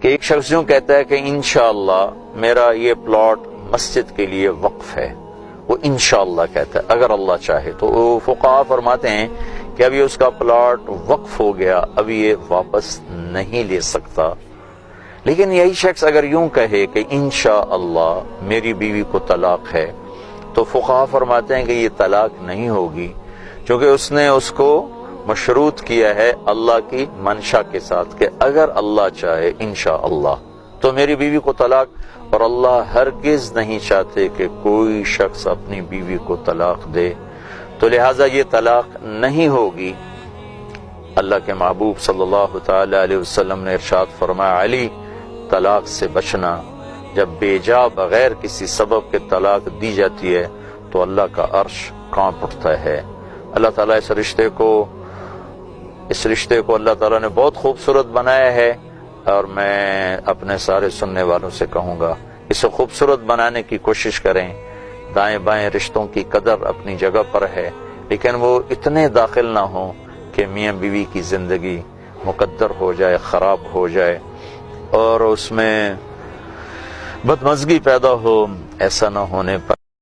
کہ ایک شخص یوں کہتا ہے کہ انشاءاللہ میرا یہ پلاٹ مسجد کے لیے وقف ہے، وہ انشاءاللہ کہتا ہے اگر اللہ چاہے تو۔ وہ فقہاء فرماتے ہیں کہ اب یہ اس کا پلاٹ وقف ہو گیا، اب یہ واپس نہیں لے سکتا۔ لیکن یہی شخص اگر یوں کہے کہ انشاءاللہ میری بیوی کو طلاق ہے، تو فقہاء فرماتے ہیں کہ یہ طلاق نہیں ہوگی، کیونکہ اس نے اس کو مشروط کیا ہے اللہ کی منشا کے ساتھ کہ اگر اللہ چاہے انشاءاللہ تو میری بیوی کو طلاق، اور اللہ ہرگز نہیں چاہتے کہ کوئی شخص اپنی بیوی کو طلاق دے، تو لہٰذا یہ طلاق نہیں ہوگی۔ اللہ کے محبوب صلی اللہ تعالی علیہ وسلم نے ارشاد فرمایا، علی طلاق سے بچنا، جب بے جا بغیر کسی سبب کے طلاق دی جاتی ہے تو اللہ کا عرش کانپ اٹھتا ہے۔ اللہ تعالیٰ اس رشتے کو اللہ تعالیٰ نے بہت خوبصورت بنایا ہے، اور میں اپنے سارے سننے والوں سے کہوں گا اسے خوبصورت بنانے کی کوشش کریں۔ دائیں بائیں رشتوں کی قدر اپنی جگہ پر ہے، لیکن وہ اتنے داخل نہ ہوں کہ میاں بیوی کی زندگی مقدر ہو جائے، خراب ہو جائے، اور اس میں بدمزگی پیدا ہو۔ ایسا نہ ہونے پر